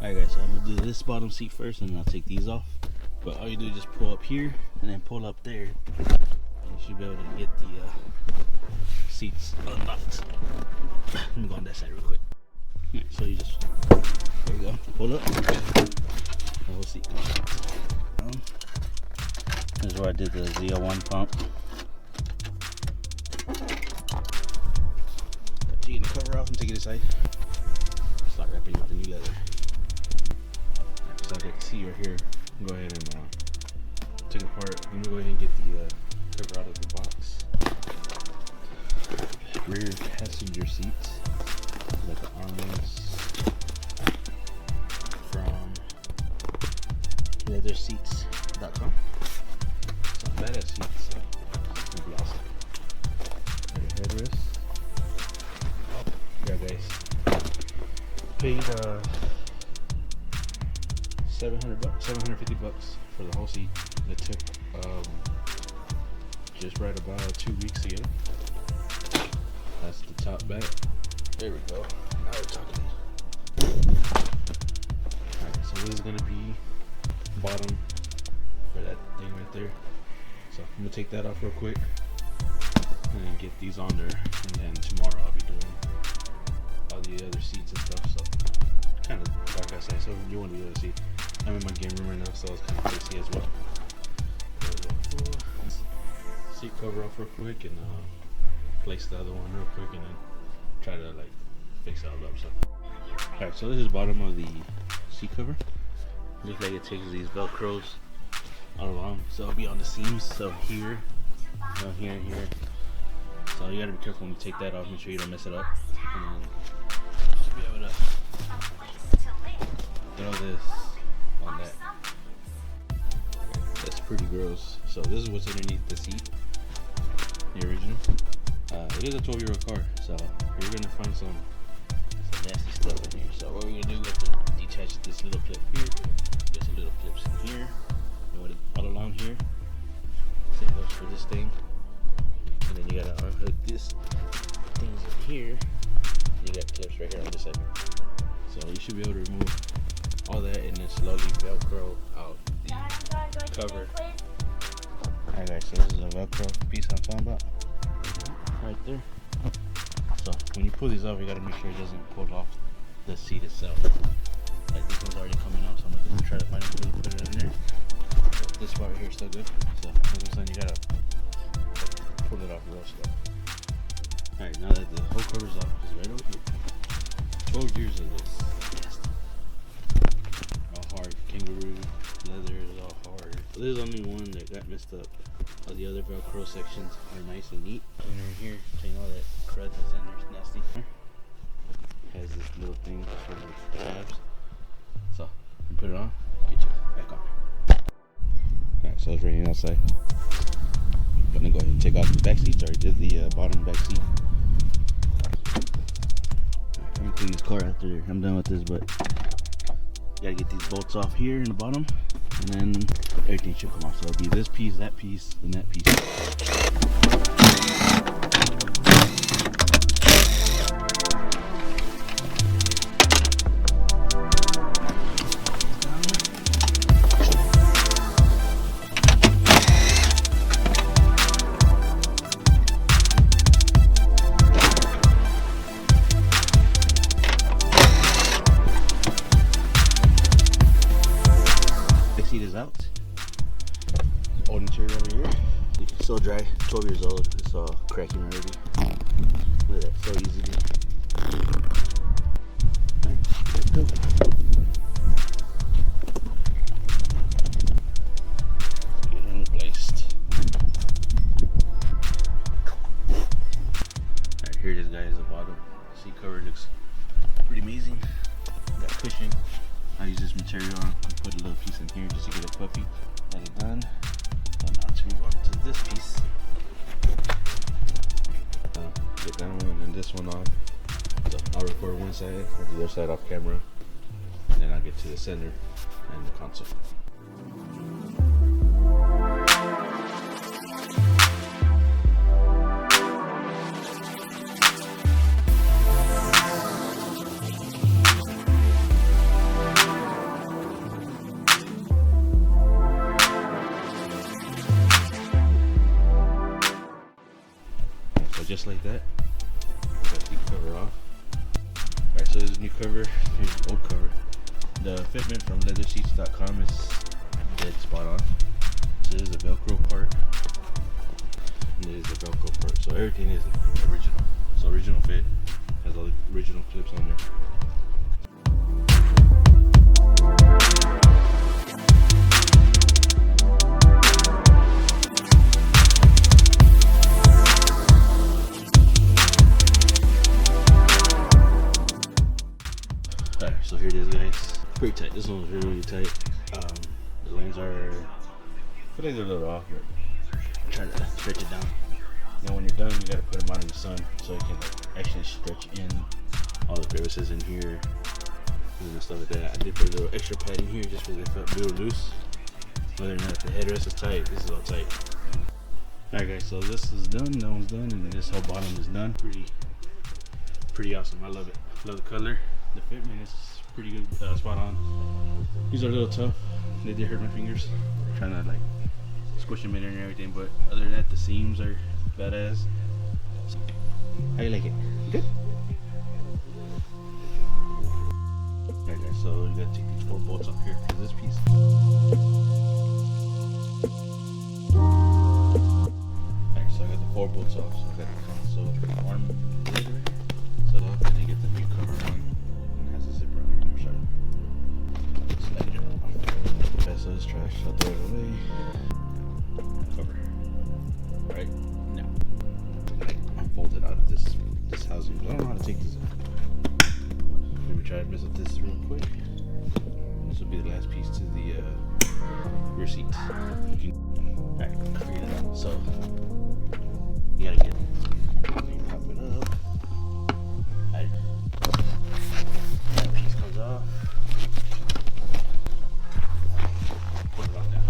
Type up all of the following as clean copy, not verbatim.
Alright guys, so I'm gonna do this bottom seat first and then I'll take these off. But all you do is just pull up here and then pull up there. And you should be able to get the seats unlocked. Let me go on that side real quick. Alright, so you just, there you go, pull up. The whole seat comes down. This is where I did the Z01 pump. Taking the cover off and taking it aside. Start wrapping it with the new leather. So I got the seat right here. Go ahead and take it apart. I'm gonna go ahead and get the cover out of the box. Rear passenger seat. Like the armrest from leatherseats.com. Some badass seats, so it's gonna be awesome. Got a headrest. Yeah, guys. Paid $750 for the whole seat. It took just right about 2 weeks to get it. That's the top back. There we go. Now we're talking. Alright, so this is gonna be bottom for that thing right there. So I'm gonna take that off real quick and then get these on there, and then tomorrow I'll be doing all the other seats and stuff. So kind of like I said, so you want to be able to see. I'm in my game room right now, so it's kind of cool to see as well. Seat cover off real quick and place the other one real quick and then try to like fix it all up. So alright, so this is the bottom of the seat cover. Looks like it takes these velcros all along, so it'll be on the seams. So here, here and here. So you gotta be careful when you take that off. Make sure you don't mess it up. And then you should be able to throw this on that. That's pretty gross. So this is what's underneath the seat, the original. It is a 12-year-old car, so you're gonna find some nasty stuff in here. So what we're gonna do is to detach this little clip here, just a little clips in here, and all along here. Same goes for this thing, and then you gotta unhook this things in here. You got clips right here on this side. So you should be able to remove all that and then slowly velcro out the cover. Alright guys, so this is a velcro piece I'm talking about. Right there. So when you pull these off, you gotta make sure it doesn't pull off the seat itself. Like this one's already coming out, so I'm gonna try to find a way to put it in there. But this part right here is still good. So this one you gotta pull it off real slow. Alright, now that the whole cover's off, it's right over here. 12 years of this. All hard, kangaroo leather is all hard. So there's only one that got messed up. All the other Velcro sections are nice and neat. And in here, seeing all that crud that's in there is nasty. Has this little thing for the tabs. So you put it on, get you back on. Alright, so it's raining outside. I'm gonna go ahead and take off the back seats. I already did the bottom back seat. I'm gonna clean this car after I'm done with this, but you gotta get these bolts off here in the bottom, and then everything should come off. So it'll be this piece, and that piece. Seat is out. Old interior over here. So dry, 12 years old. It's all cracking already. Look at that, so easy to do. Alright, let's go. Get it replaced. Alright, here it is guys, the bottom. Seat cover looks pretty amazing. Got cushion. I use this material and put a little piece in here just to get it puffy. That is done. And now to move on to this piece. Get that one and then this one off. So I'll record one side, I'll do the other side off camera, and then I'll get to the center and the console. just like that. Got the cover off. Alright, so there's a new cover. Here's the old cover. The fitment from leatherseats.com is dead spot on. So there's a Velcro part. And there's a Velcro part. So everything is original. So original fit. Has all the original clips on there. Alright, so here it is, guys. Pretty tight. This one's really tight. The lines are, I feel like they're a little off, but I'm trying to stretch it down. Now when you're done, you gotta put them out in the sun so it can actually stretch in all the crevices in here and stuff like that. I did put a little extra padding here just because it felt a little loose. Other than that, the headrest is tight. This is all tight. Alright guys, so this is done, that one's done, and this whole bottom is done. Pretty awesome. I love it. Love the color. The fitment is pretty good, spot on. These are a little tough. They did hurt my fingers. Trying to like squish them in there and everything, but other than that, the seams are badass. So, how you like it? Good. Alright guys, so you gotta take these 4 bolts off here for this piece. Alright, so I got the 4 bolts off. So I got the console arm lid right here. Set off, and then get the new cover on. And it has a zipper on here. I'm sorry. Slide it out. Okay, so it's trash. I'll throw it away. Cover. Right now. Unfold it out of this housing. I don't know how to take this out. Maybe try to mess up this real quick. This will be the last piece to the rear seats. Alright, figure it out. So you gotta get it. You pop it up. Alright. That piece comes off. Put it on down.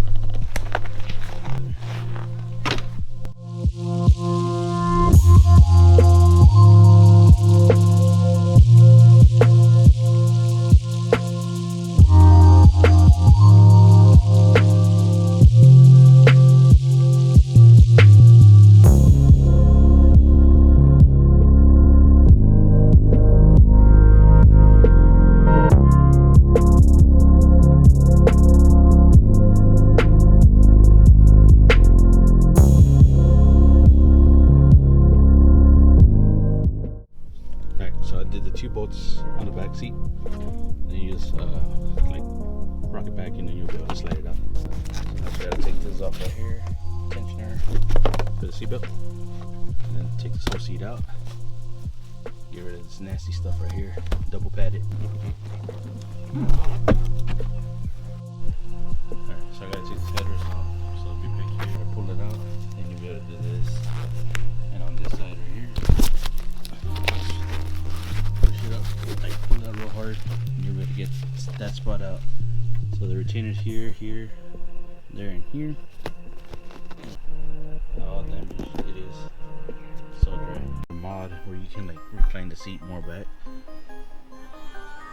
So I did the 2 bolts on the back seat. Then you just like rock it back, and then you'll be able to slide it out. So now you gotta take this off right here, tensioner for the seatbelt, and then take this whole seat out. Get rid of this nasty stuff right here. Double pad it. Alright, so I gotta take this headrest off. So if you pick here, pull it out, then you'll be able to do this. And on this side right here, like pull it out real hard, and you're able to get that spot out. So the retainer's here, here, there, and here. All damaged. It is so dry. A mod where you can like recline the seat more back.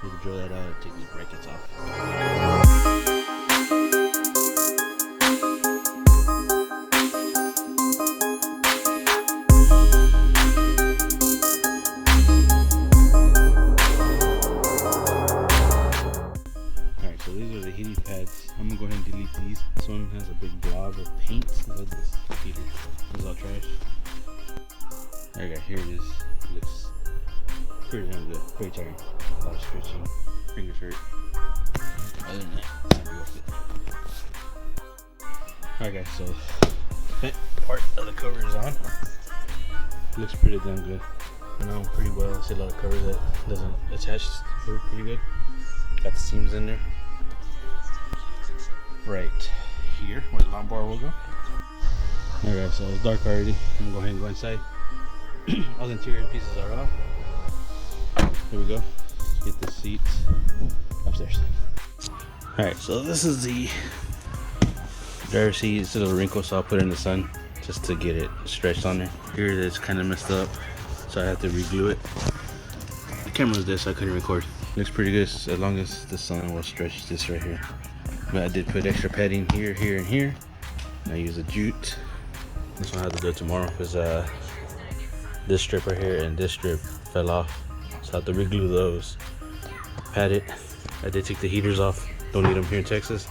You can drill that out and take these brackets off. I'm gonna go ahead and delete these. This one has a big blob of paint. Look at this heater. This is all trash. There you go. Here it is. It looks pretty damn good. Pretty tired. A lot of stretching. Fingers hurt. Other than that, it's not worth it. Alright guys, so that part of the cover is on. Looks pretty damn good. I know pretty well. I see a lot of covers that doesn't attach pretty good. Got the seams in there. Right here where the lumbar will go. Alright, so it's dark already. I'm gonna go ahead and go inside. All the interior pieces are off. Here we go. Let's get the seats upstairs. Alright, so this is the driver seat. It's a little wrinkle, so I'll put it in the sun just to get it stretched on there. Here it is kind of messed up, so I have to re-glue it. The camera was there, so I couldn't record. Looks pretty good as long as the sun will stretch this right here. But I did put extra padding here, here, and here. And I use a jute. This one I have to do it tomorrow because this strip right here and this strip fell off, so I have to re-glue those. Pat it. I did take the heaters off. Don't need them here in Texas.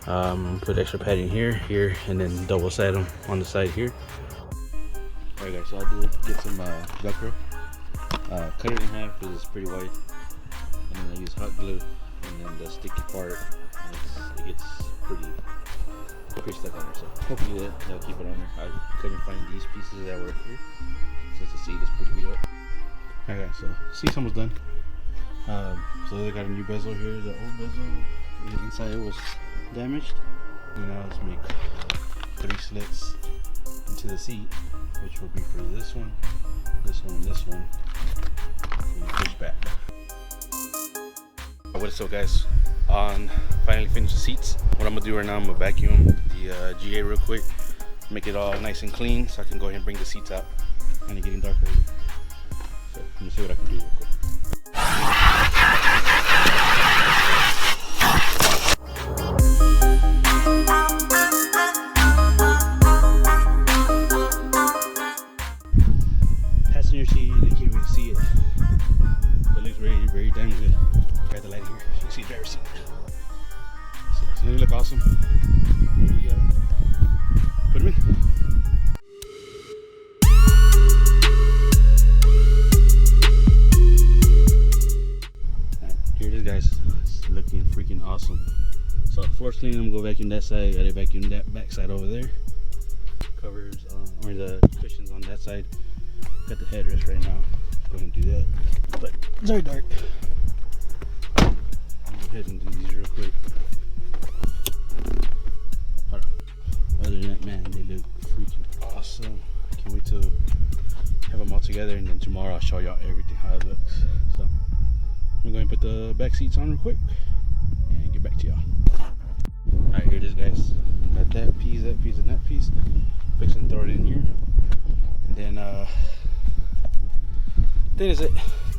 Put extra padding here, and then double side them on the side here. Alright guys, so I did get some gopro. Cut it in half because it's pretty wide, and then I use hot glue, and then the sticky part, it gets pretty stuck on there. So hopefully that'll keep it on there. I couldn't find these pieces that were here since the seat is pretty beat up. Alright guys, so seat's almost done. So they got a new bezel here. The old bezel, the inside was damaged. And now let's make 3 slits into the seat, which will be for this one, and this one. And push back. What is up, guys? Finally finished the seats. What I'm gonna do right now, I'm gonna vacuum the GA real quick, make it all nice and clean, so I can go ahead and bring the seats out. And it's getting dark already. So let me see what I can do real quick. Passenger seat, you can't really see it, but it looks very damn good. Got the light here, you can see driver's seat. So it's gonna look awesome. We put them in. Alright, here it is, guys. It's looking freaking awesome. So floor's clean. I'm gonna go vacuum that side. Gotta vacuum that back side over there. Covers or the cushions on that side. Got the headrest right now. Go ahead and do that. But it's very dark. I'll go ahead and do these real quick. Hold on. Other than that, man, they look freaking awesome. Can't wait to have them all together, and then tomorrow I'll show y'all everything how it looks. So I'm going to put the back seats on real quick and get back to y'all. Alright, here it is, guys. Got that piece, and that piece. Fix and throw it in here. And then that is it.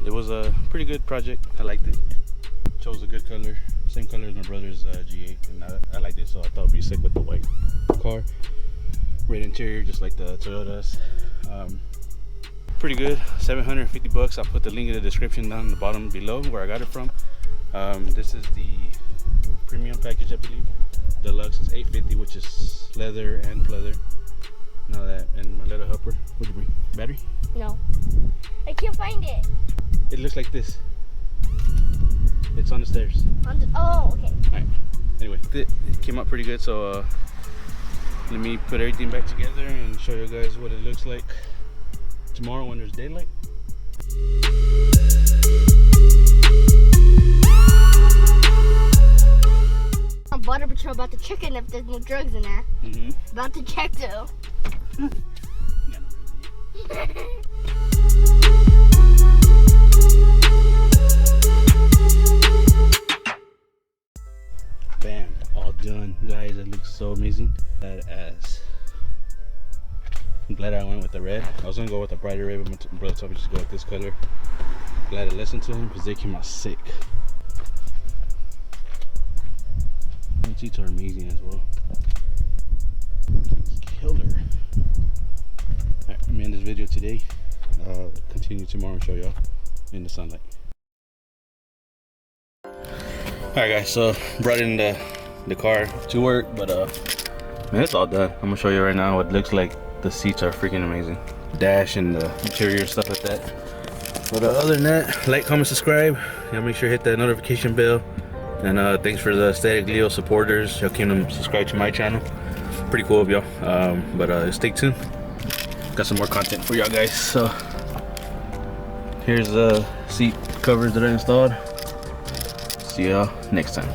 It was a pretty good project. I liked it. Chose a good color, same color as my brother's G8, and I liked it, so I thought it'd be sick with the white car. Red interior, just like the Toyotas. Pretty good. 750 bucks. I'll put the link in the description down in the bottom below where I got it from. This is the premium package, I believe. Deluxe is 850, which is leather and pleather. Now that, and my little helper. What'd you bring? Battery? No. I can't find it. It looks like this. It's on the stairs. Oh, okay. Alright. Anyway, it came out pretty good, so let me put everything back together and show you guys what it looks like tomorrow when there's daylight. I'm Border Patrol about to check in if there's no drugs in there. About to check though. Bam, all done, guys. It looks so amazing. Badass. I'm glad I went with the red. I was gonna go with the brighter red, but my brother told me just go with this color. Glad I listened to him because they came out sick. The seats are amazing as well. It's killer. Alright, I'm gonna end this video today. Continue tomorrow and show y'all in the sunlight. Alright guys, so brought in the car to work, but man, it's all done. I'm gonna show you right now what it looks like. The seats are freaking amazing. Dash and the interior, stuff like that. But other than that, like, comment, subscribe. Y'all make sure to hit that notification bell. And thanks for the Static Leo supporters. Y'all came to subscribe to my channel. Pretty cool of y'all. But stay tuned. Got some more content for y'all guys. So here's the seat covers that I installed. See y'all next time.